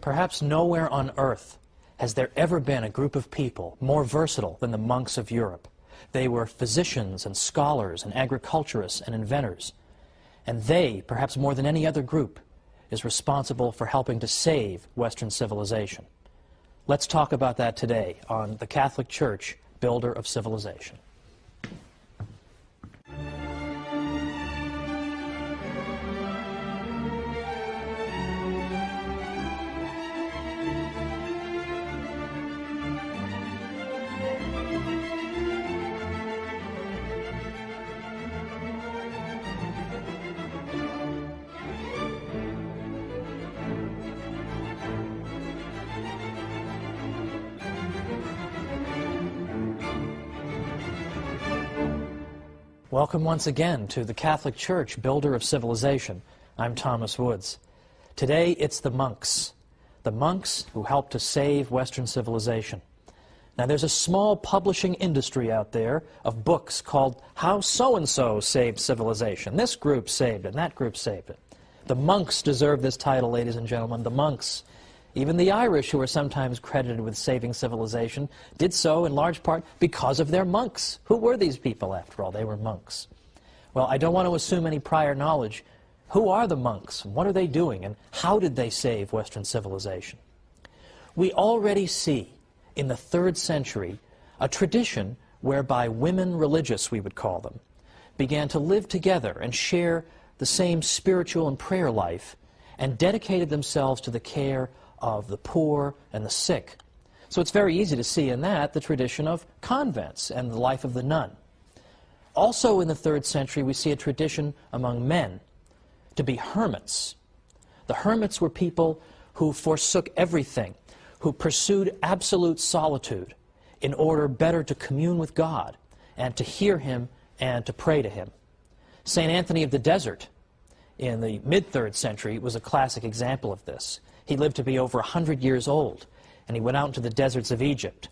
Perhaps nowhere on earth has there ever been a group of people more versatile than the monks of Europe. They were physicians and scholars and agriculturists and inventors. And they, perhaps more than any other group, is responsible for helping to save Western civilization. Let's talk about that today on the Catholic Church, Builder of Civilization. Welcome once again to the Catholic Church, Builder of Civilization. I'm Thomas Woods. Today it's the monks who helped to save Western civilization. Now there's a small publishing industry out there of books called How So-and-so Saved Civilization. This group saved it, and that group saved it. The monks deserve this title, ladies and gentlemen, the monks. Even the Irish, who are sometimes credited with saving civilization, did so in large part because of their monks. Who were these people, after all? They were monks. Well, I don't want to assume any prior knowledge. Who are the monks? What are they doing? And how did they save Western civilization? We already see in the 3rd century a tradition whereby women religious, we would call them, began to live together and share the same spiritual and prayer life and dedicated themselves to the care of the poor and the sick. So it's very easy to see in that the tradition of convents and the life of the nun. Also in the 3rd century we see a tradition among men to be hermits. The hermits were people who forsook everything, who pursued absolute solitude in order better to commune with God and to hear Him and to pray to Him. St. Anthony of the Desert in the mid-3rd century was a classic example of this. He lived to be over 100 years old, and he went out into the deserts of Egypt.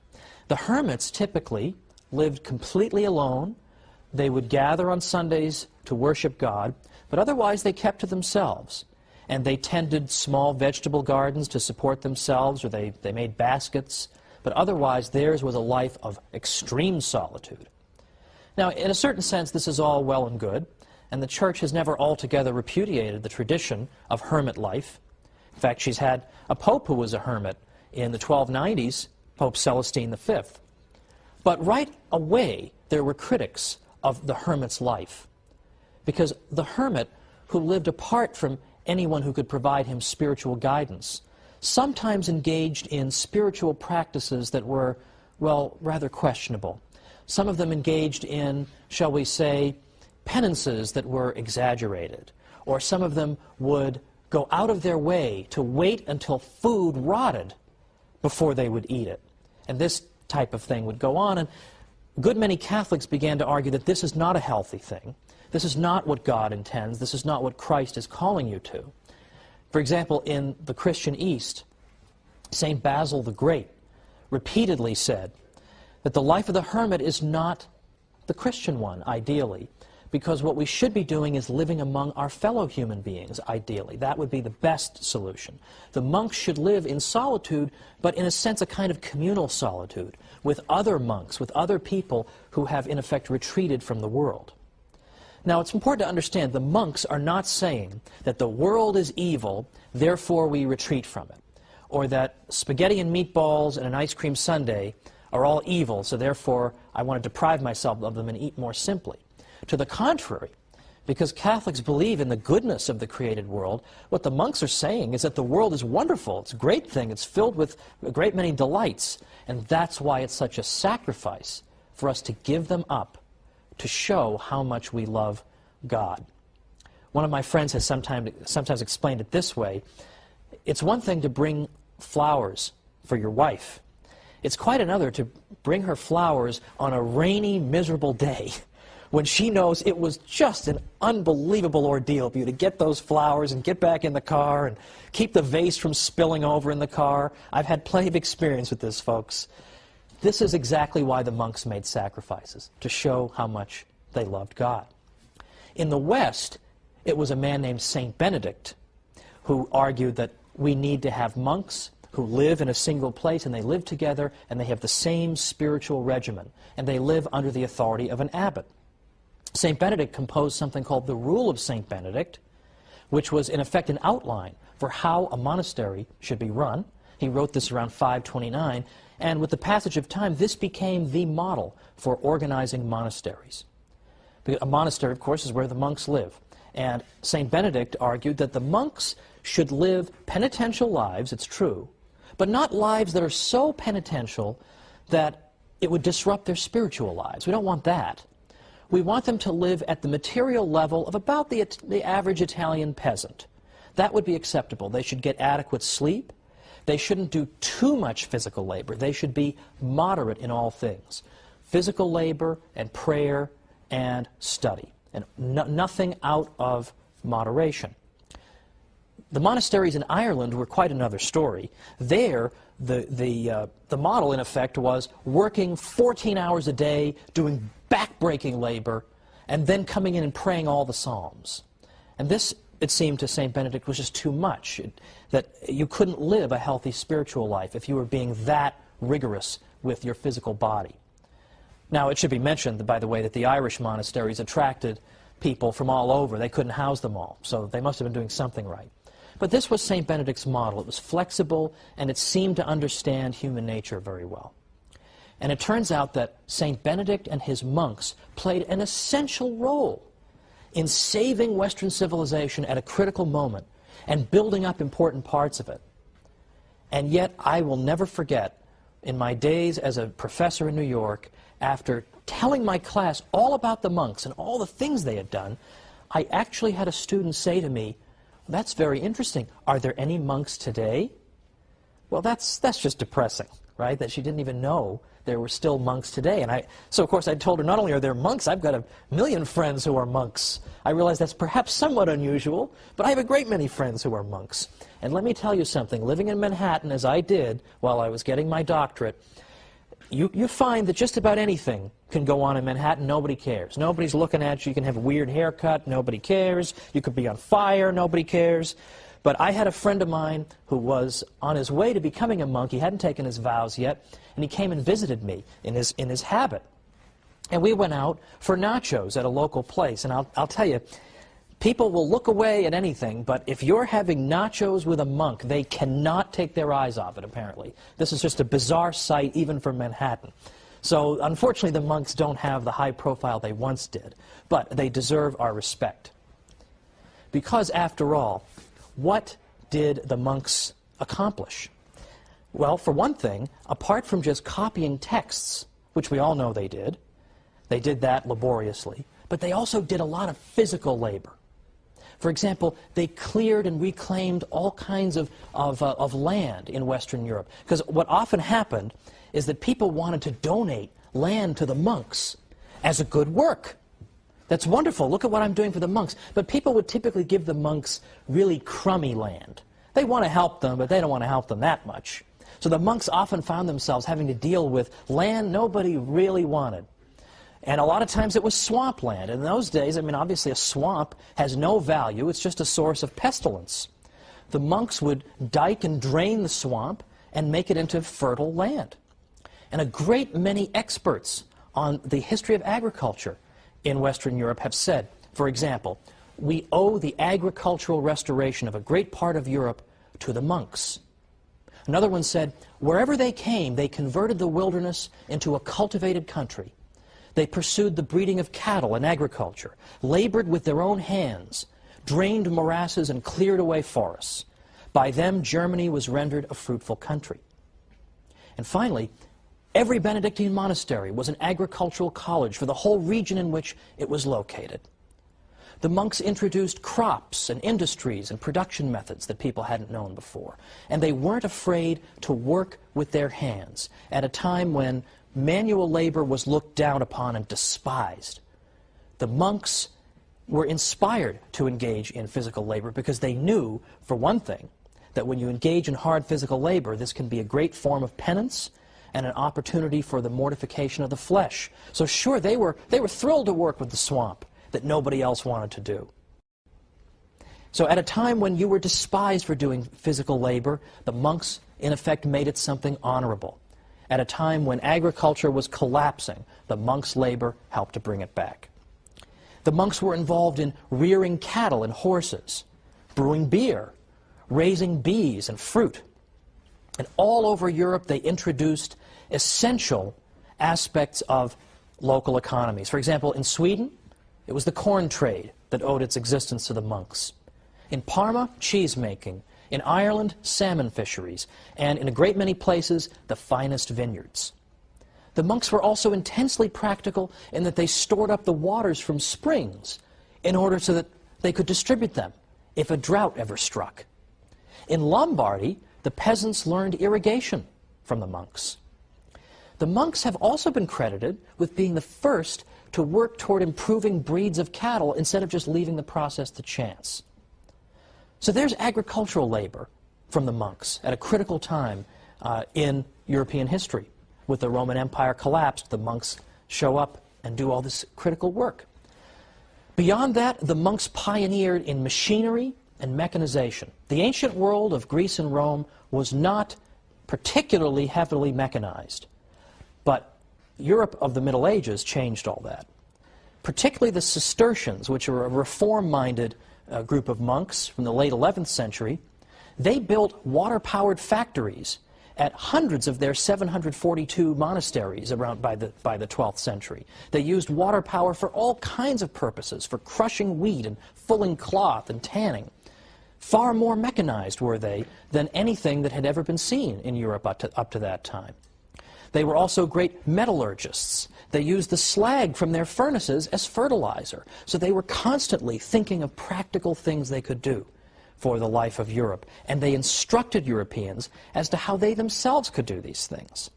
The hermits typically lived completely alone. They would gather on Sundays to worship God, but otherwise they kept to themselves. And they tended small vegetable gardens to support themselves, or they made baskets, but otherwise theirs was a life of extreme solitude. Now, in a certain sense, this is all well and good, and the Church has never altogether repudiated the tradition of hermit life. In fact, she's had a pope who was a hermit in the 1290s, Pope Celestine V. But right away, there were critics of the hermit's life, because the hermit, who lived apart from anyone who could provide him spiritual guidance, sometimes engaged in spiritual practices that were, well, rather questionable. Some of them engaged in, shall we say, penances that were exaggerated, or some of them would go out of their way to wait until food rotted before they would eat it. And this type of thing would go on, and a good many Catholics began to argue that this is not a healthy thing. This is not what God intends. This is not what Christ is calling you to. For example, in the Christian East, St. Basil the Great repeatedly said that the life of the hermit is not the Christian one, ideally, because what we should be doing is living among our fellow human beings, ideally. That would be the best solution. The monks should live in solitude, but in a sense a kind of communal solitude, with other monks, with other people who have in effect retreated from the world. Now it's important to understand the monks are not saying that the world is evil, therefore we retreat from it, or that spaghetti and meatballs and an ice cream sundae are all evil, so therefore I want to deprive myself of them and eat more simply. To the contrary, because Catholics believe in the goodness of the created world, what the monks are saying is that the world is wonderful, it's a great thing, it's filled with a great many delights, and that's why it's such a sacrifice for us to give them up to show how much we love God. One of my friends has sometimes explained it this way: it's one thing to bring flowers for your wife. It's quite another to bring her flowers on a rainy, miserable day when she knows it was just an unbelievable ordeal for you to get those flowers and get back in the car and keep the vase from spilling over in the car. I've had plenty of experience with this, folks. This is exactly why the monks made sacrifices, to show how much they loved God. In the West, it was a man named Saint Benedict who argued that we need to have monks who live in a single place, and they live together, and they have the same spiritual regimen, and they live under the authority of an abbot. St. Benedict composed something called the Rule of St. Benedict, which was in effect an outline for how a monastery should be run. He wrote this around 529, and with the passage of time, this became the model for organizing monasteries. A monastery, of course, is where the monks live. And St. Benedict argued that the monks should live penitential lives, it's true, but not lives that are so penitential that it would disrupt their spiritual lives. We don't want that. We want them to live at the material level of about the average Italian peasant. That would be acceptable. They should get adequate sleep. They shouldn't do too much physical labor. They should be moderate in all things. Physical labor and prayer and study, and nothing out of moderation. The monasteries in Ireland were quite another story. There, the model, in effect, was working 14 hours a day, doing back-breaking labor, and then coming in and praying all the psalms. And this, it seemed to St. Benedict, was just too much, that you couldn't live a healthy spiritual life if you were being that rigorous with your physical body. Now, it should be mentioned, by the way, that the Irish monasteries attracted people from all over. They couldn't house them all, so they must have been doing something right. But this was St. Benedict's model. It was flexible, and it seemed to understand human nature very well. And it turns out that St. Benedict and his monks played an essential role in saving Western civilization at a critical moment and building up important parts of it. And yet, I will never forget, in my days as a professor in New York, after telling my class all about the monks and all the things they had done, I actually had a student say to me, "That's very interesting. Are there any monks today?" Well, that's just depressing, right? That she didn't even know there were still monks today. And so of course I told her, not only are there monks, I've got a million friends who are monks. I realize that's perhaps somewhat unusual, but I have a great many friends who are monks. And let me tell you something, living in Manhattan as I did while I was getting my doctorate, you find that just about anything can go on in Manhattan. Nobody cares. Nobody's looking at you. You can have a weird haircut. Nobody cares. You could be on fire. Nobody cares. But I had a friend of mine who was on his way to becoming a monk. He hadn't taken his vows yet, and he came and visited me in his habit. And we went out for nachos at a local place. And I'll tell you, people will look away at anything, but if you're having nachos with a monk, they cannot take their eyes off it, apparently. This is just a bizarre sight, even for Manhattan. So, unfortunately, the monks don't have the high profile they once did, but they deserve our respect. Because, after all, what did the monks accomplish? Well, for one thing, apart from just copying texts, which we all know they did that laboriously, but they also did a lot of physical labor. For example, they cleared and reclaimed all kinds of land in Western Europe. Because what often happened is that people wanted to donate land to the monks as a good work. That's wonderful. Look at what I'm doing for the monks. But people would typically give the monks really crummy land. They want to help them, but they don't want to help them that much. So the monks often found themselves having to deal with land nobody really wanted. And a lot of times it was swampland. In those days, I mean, obviously a swamp has no value. It's just a source of pestilence. The monks would dike and drain the swamp and make it into fertile land. And a great many experts on the history of agriculture in Western Europe have said, for example, we owe the agricultural restoration of a great part of Europe to the monks. Another one said, wherever they came, they converted the wilderness into a cultivated country. They pursued the breeding of cattle and agriculture, labored with their own hands, drained morasses and cleared away forests. By them, Germany was rendered a fruitful country. And finally, every Benedictine monastery was an agricultural college for the whole region in which it was located. The monks introduced crops and industries and production methods that people hadn't known before. And they weren't afraid to work with their hands at a time when manual labor was looked down upon and despised. The monks were inspired to engage in physical labor because they knew, for one thing, that when you engage in hard physical labor, this can be a great form of penance and an opportunity for the mortification of the flesh. So sure, they were thrilled to work with the swamp that nobody else wanted to do. So at a time when you were despised for doing physical labor, the monks, in effect, made it something honorable. At a time when agriculture was collapsing, the monks' labor helped to bring it back. The monks were involved in rearing cattle and horses, brewing beer, raising bees and fruit. And all over Europe, they introduced essential aspects of local economies. For example, in Sweden, it was the corn trade that owed its existence to the monks. In Parma, cheese making. In Ireland, salmon fisheries. And in a great many places, the finest vineyards. The monks were also intensely practical in that they stored up the waters from springs in order so that they could distribute them if a drought ever struck. In Lombardy, the peasants learned irrigation from the monks. The monks have also been credited with being the first to work toward improving breeds of cattle instead of just leaving the process to chance. So there's agricultural labor from the monks at a critical time in European history. With the Roman Empire collapsed, the monks show up and do all this critical work. Beyond that, the monks pioneered in machinery and mechanization. The ancient world of Greece and Rome was not particularly heavily mechanized, but Europe of the Middle Ages changed all that. Particularly the Cistercians, which are a reform-minded group of monks from the late 11th century, they built water-powered factories at hundreds of their 742 monasteries around by the 12th century. They used water power for all kinds of purposes, for crushing wheat and fulling cloth and tanning. Far more mechanized were they than anything that had ever been seen in Europe up to that time. They were also great metallurgists. They used the slag from their furnaces as fertilizer. So they were constantly thinking of practical things they could do for the life of Europe. And they instructed Europeans as to how they themselves could do these things.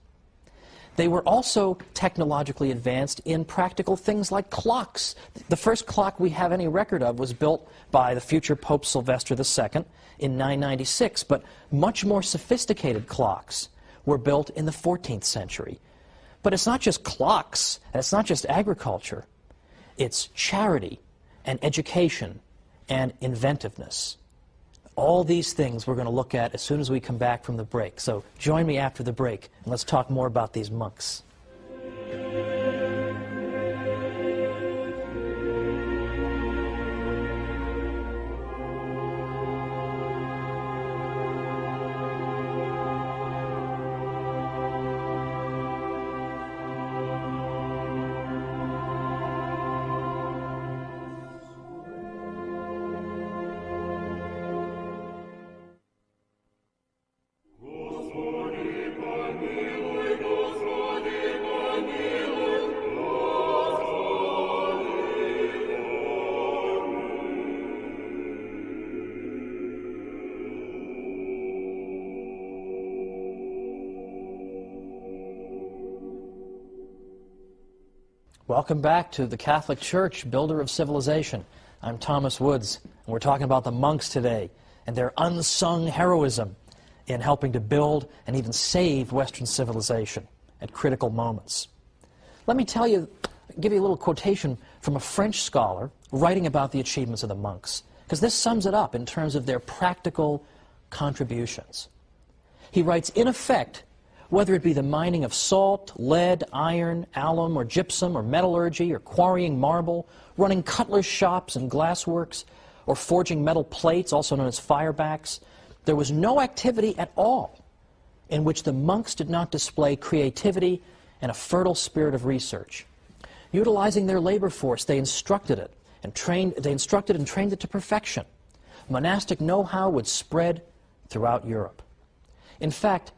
They were also technologically advanced in practical things like clocks. The first clock we have any record of was built by the future Pope Sylvester II in 996, but much more sophisticated clocks were built in the 14th century. But it's not just clocks, and it's not just agriculture. It's charity and education and inventiveness. All these things we're going to look at as soon as we come back from the break. So join me after the break, and let's talk more about these monks. Welcome back to the Catholic Church, builder of civilization. I'm Thomas Woods, and we're talking about the monks today and their unsung heroism in helping to build and even save Western civilization at critical moments. Let me give you a little quotation from a French scholar writing about the achievements of the monks, because this sums it up in terms of their practical contributions. He writes, in effect, whether it be the mining of salt, lead, iron, alum, or gypsum, or metallurgy, or quarrying marble, running cutler's shops and glassworks, or forging metal plates, also known as firebacks, there was no activity at all in which the monks did not display creativity and a fertile spirit of research. Utilizing their labor force, they instructed and trained it to perfection. Monastic know-how would spread throughout Europe. In fact,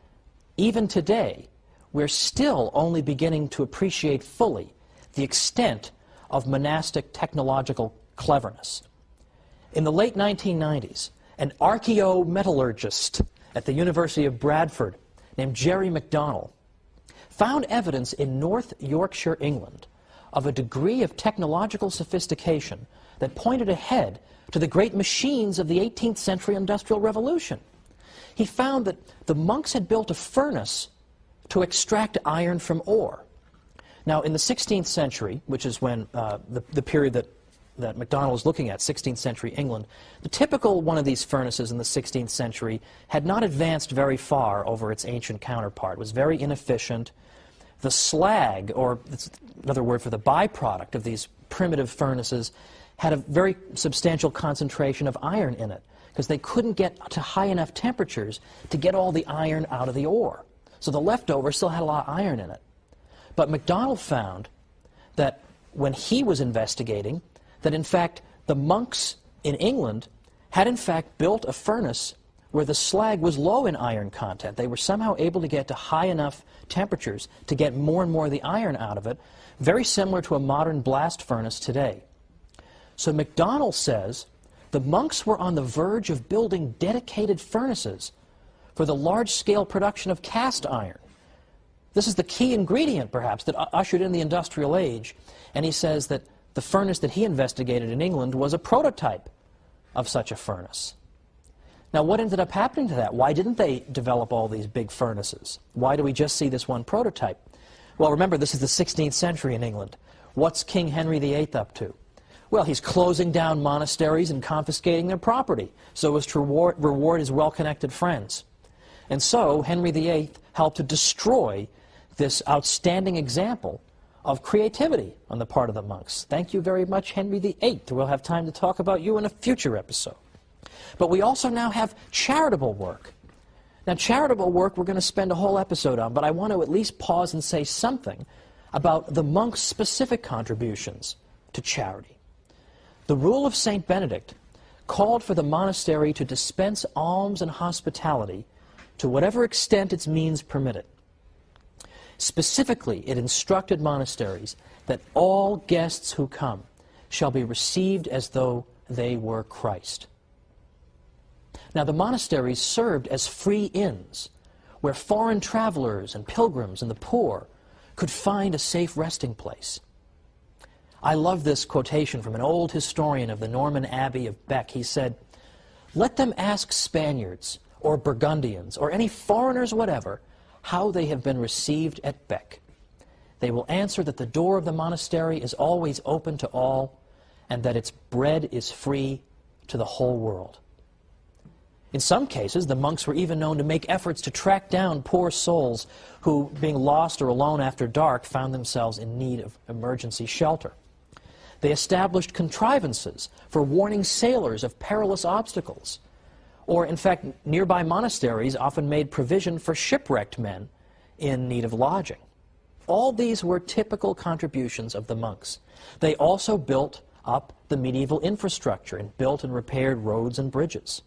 even today, we're still only beginning to appreciate fully the extent of monastic technological cleverness. In the late 1990s, an archaeometallurgist at the University of Bradford named Jerry MacDonald found evidence in North Yorkshire, England, of a degree of technological sophistication that pointed ahead to the great machines of the 18th century Industrial Revolution. He found that the monks had built a furnace to extract iron from ore. Now, in the 16th century, which is when the period that that MacDonald is looking at, 16th century England, the typical one of these furnaces in the 16th century had not advanced very far over its ancient counterpart. It was very inefficient. The slag, or it's another word for the byproduct of these primitive furnaces, had a very substantial concentration of iron in it, because they couldn't get to high enough temperatures to get all the iron out of the ore. So the leftover still had a lot of iron in it. But MacDonald found that when he was investigating, that in fact the monks in England had in fact built a furnace where the slag was low in iron content. They were somehow able to get to high enough temperatures to get more and more of the iron out of it, very similar to a modern blast furnace today. So MacDonald says the monks were on the verge of building dedicated furnaces for the large-scale production of cast iron. This is the key ingredient, perhaps, that ushered in the industrial age. And he says that the furnace that he investigated in England was a prototype of such a furnace. Now, what ended up happening to that? Why didn't they develop all these big furnaces? Why do we just see this one prototype? Well, remember, this is the 16th century in England. What's King Henry VIII up to? Well, he's closing down monasteries and confiscating their property so as to reward his well-connected friends. And so Henry VIII helped to destroy this outstanding example of creativity on the part of the monks. Thank you very much, Henry VIII. We'll have time to talk about you in a future episode. But we also now have charitable work. Now, charitable work we're going to spend a whole episode on, but I want to at least pause and say something about the monks' specific contributions to charity. The rule of St. Benedict called for the monastery to dispense alms and hospitality to whatever extent its means permitted. Specifically, it instructed monasteries that all guests who come shall be received as though they were Christ. Now, the monasteries served as free inns where foreign travelers and pilgrims and the poor could find a safe resting place. I love this quotation from an old historian of the Norman Abbey of Bec. He said, "Let them ask Spaniards or Burgundians or any foreigners whatever how they have been received at Bec. They will answer that the door of the monastery is always open to all and that its bread is free to the whole world." In some cases, the monks were even known to make efforts to track down poor souls who, being lost or alone after dark, found themselves in need of emergency shelter. They established contrivances for warning sailors of perilous obstacles. Or, in fact, nearby monasteries often made provision for shipwrecked men in need of lodging. All these were typical contributions of the monks. They also built up the medieval infrastructure and built and repaired roads and bridges.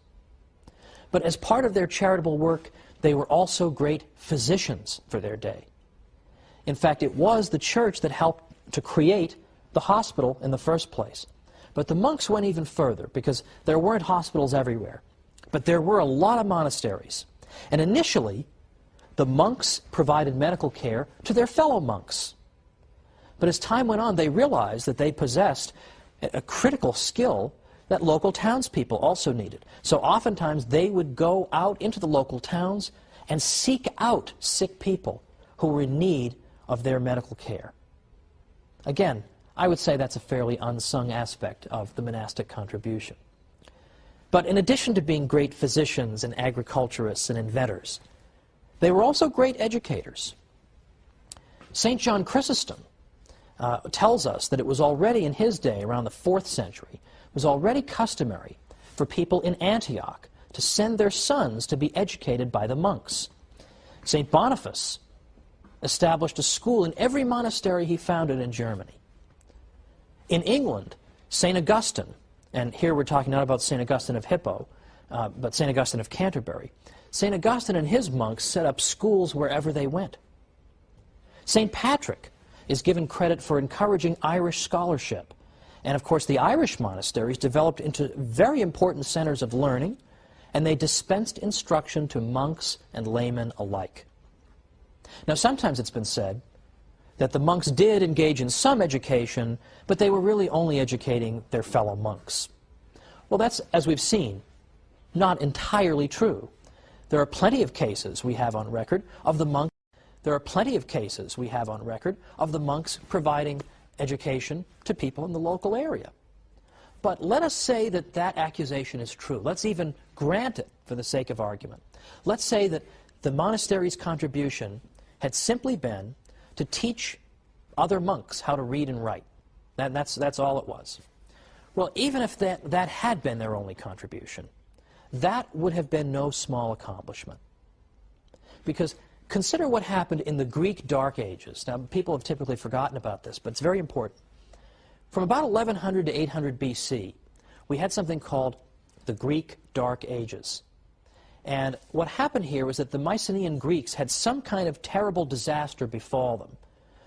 But as part of their charitable work, they were also great physicians for their day. In fact, it was the church that helped to create the hospital in the first place. But the monks went even further, because there weren't hospitals everywhere. But there were a lot of monasteries. And initially, the monks provided medical care to their fellow monks. But as time went on, they realized that they possessed a critical skill that local townspeople also needed. So oftentimes they would go out into the local towns and seek out sick people who were in need of their medical care. Again, I would say that's a fairly unsung aspect of the monastic contribution. But in addition to being great physicians and agriculturists and inventors, they were also great educators. St. John Chrysostom tells us that it was already in his day, around the 4th century, was already customary for people in Antioch to send their sons to be educated by the monks. St. Boniface established a school in every monastery he founded in Germany. In England, St. Augustine, and here we're talking not about St. Augustine of Hippo, but St. Augustine of Canterbury, St. Augustine and his monks set up schools wherever they went. St. Patrick is given credit for encouraging Irish scholarship. And of course, the Irish monasteries developed into very important centers of learning, and they dispensed instruction to monks and laymen alike. Now, sometimes it's been said that the monks did engage in some education, but they were really only educating their fellow monks. Well, that's, as we've seen, not entirely true. There are plenty of cases we have on record of the monks. There are plenty of cases we have on record of the monks providing education to people in the local area. But let us say that that accusation is true. Let's even grant it for the sake of argument. Let's say that the monastery's contribution had simply been to teach other monks how to read and write. That's all it was. Well, even if that had been their only contribution, that would have been no small accomplishment. Because consider what happened in the Greek Dark Ages. Now, people have typically forgotten about this, but it's very important. From about 1100 to 800 BC, we had something called the Greek Dark Ages. And what happened here was that the Mycenaean Greeks had some kind of terrible disaster befall them.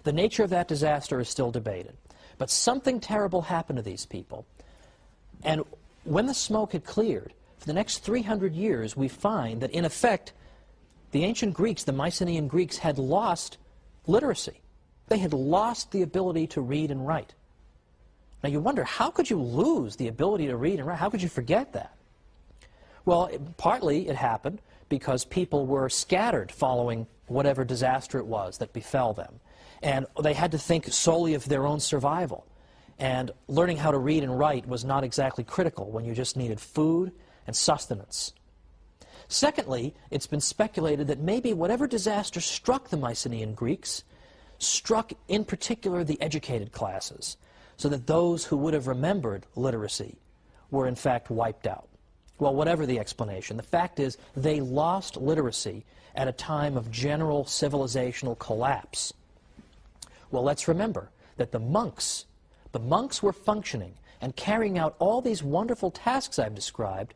The nature of that disaster is still debated. But something terrible happened to these people. And when the smoke had cleared, for the next 300 years, we find that, in effect, the ancient Greeks, the Mycenaean Greeks, had lost literacy. They had lost the ability to read and write. Now you wonder, how could you lose the ability to read and write? How could you forget that? Well, partly it happened because people were scattered following whatever disaster it was that befell them. And they had to think solely of their own survival. And learning how to read and write was not exactly critical when you just needed food and sustenance. Secondly, it's been speculated that maybe whatever disaster struck the Mycenaean Greeks struck in particular the educated classes, so that those who would have remembered literacy were in fact wiped out. Well, whatever the explanation, the fact is they lost literacy at a time of general civilizational collapse. Well, let's remember that the monks were functioning and carrying out all these wonderful tasks I've described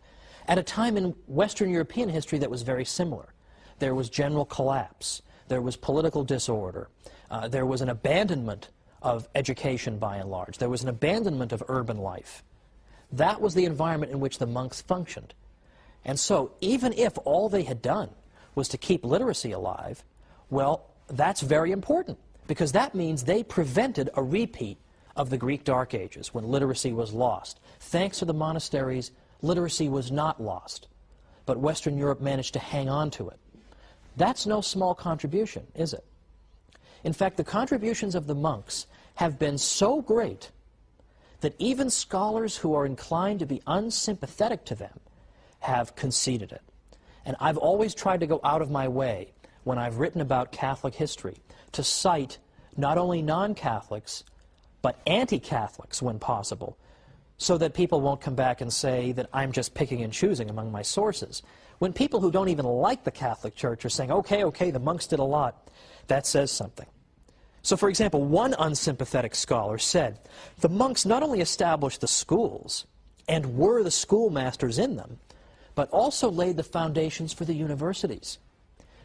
at a time in Western European history that was very similar. There was general collapse. There was political disorder. There was an abandonment of education by and large. There was an abandonment of urban life. That was the environment in which the monks functioned. And so even if all they had done was to keep literacy alive, well, that's very important, because that means they prevented a repeat of the Greek Dark Ages when literacy was lost. Thanks to the monasteries, literacy was not lost, but Western Europe managed to hang on to it. That's no small contribution, is it? In fact, the contributions of the monks have been so great that even scholars who are inclined to be unsympathetic to them have conceded it. And I've always tried to go out of my way when I've written about Catholic history to cite not only non-Catholics, but anti-Catholics when possible, so that people won't come back and say that I'm just picking and choosing among my sources. When people who don't even like the Catholic Church are saying, okay, the monks did a lot, that says something. So, for example, one unsympathetic scholar said, the monks not only established the schools and were the schoolmasters in them, but also laid the foundations for the universities.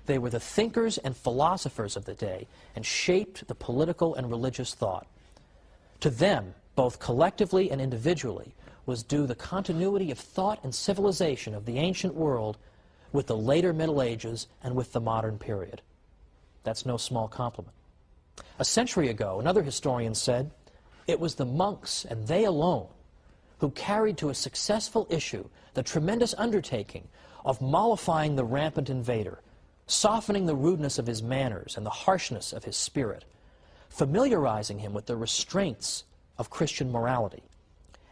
They were the thinkers and philosophers of the day and shaped the political and religious thought. To them, both collectively and individually, was due the continuity of thought and civilization of the ancient world with the later Middle Ages and with the modern period. That's no small compliment. A century ago, another historian said, it was the monks, and they alone, who carried to a successful issue the tremendous undertaking of mollifying the rampant invader, softening the rudeness of his manners and the harshness of his spirit, familiarizing him with the restraints of Christian morality,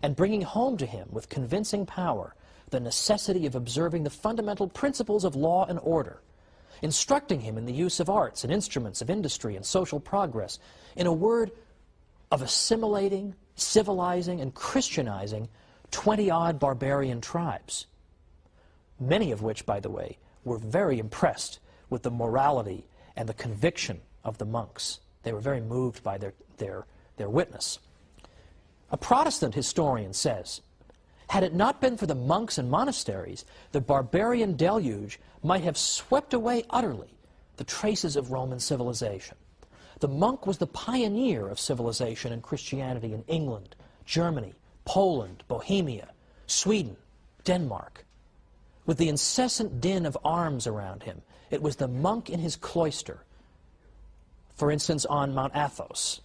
and bringing home to him with convincing power the necessity of observing the fundamental principles of law and order, instructing him in the use of arts and instruments of industry and social progress, in a word, of assimilating, civilizing, and Christianizing 20-odd barbarian tribes, many of which, by the way, were very impressed with the morality and the conviction of the monks. They were very moved by their witness. A Protestant historian says, had it not been for the monks and monasteries, the barbarian deluge might have swept away utterly the traces of Roman civilization. The monk was the pioneer of civilization and Christianity in England, Germany, Poland, Bohemia, Sweden, Denmark. With the incessant din of arms around him, it was the monk in his cloister, for instance on Mount Athos,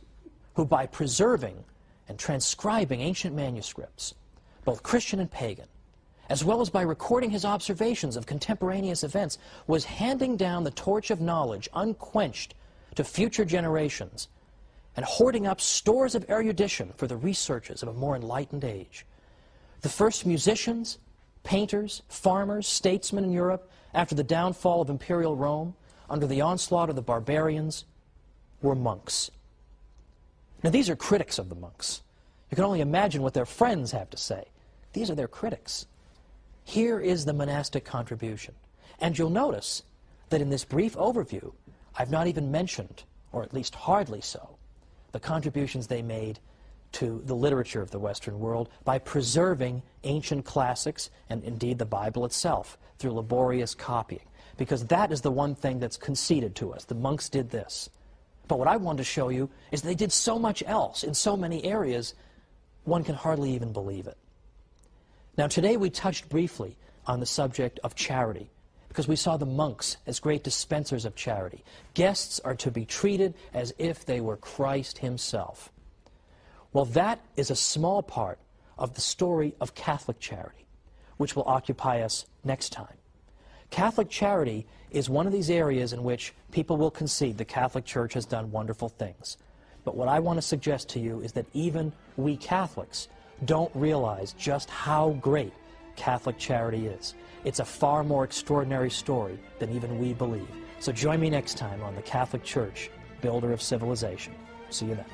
who by preserving and transcribing ancient manuscripts, both Christian and pagan, as well as by recording his observations of contemporaneous events, was handing down the torch of knowledge unquenched to future generations and hoarding up stores of erudition for the researches of a more enlightened age. The first musicians, painters, farmers, statesmen in Europe, after the downfall of imperial Rome, under the onslaught of the barbarians, were monks. Now, these are critics of the monks. You can only imagine what their friends have to say. These are their critics. Here is the monastic contribution. And you'll notice that in this brief overview, I've not even mentioned, or at least hardly so, the contributions they made to the literature of the Western world by preserving ancient classics and indeed the Bible itself through laborious copying. Because that is the one thing that's conceded to us. The monks did this. But what I want to show you is they did so much else in so many areas, one can hardly even believe it. Now, today we touched briefly on the subject of charity, because we saw the monks as great dispensers of charity. Guests are to be treated as if they were Christ himself. Well, that is a small part of the story of Catholic charity, which will occupy us next time. Catholic charity is one of these areas in which people will concede the Catholic Church has done wonderful things. But what I want to suggest to you is that even we Catholics don't realize just how great Catholic charity is. It's a far more extraordinary story than even we believe. So join me next time on the Catholic Church, Builder of Civilization. See you then.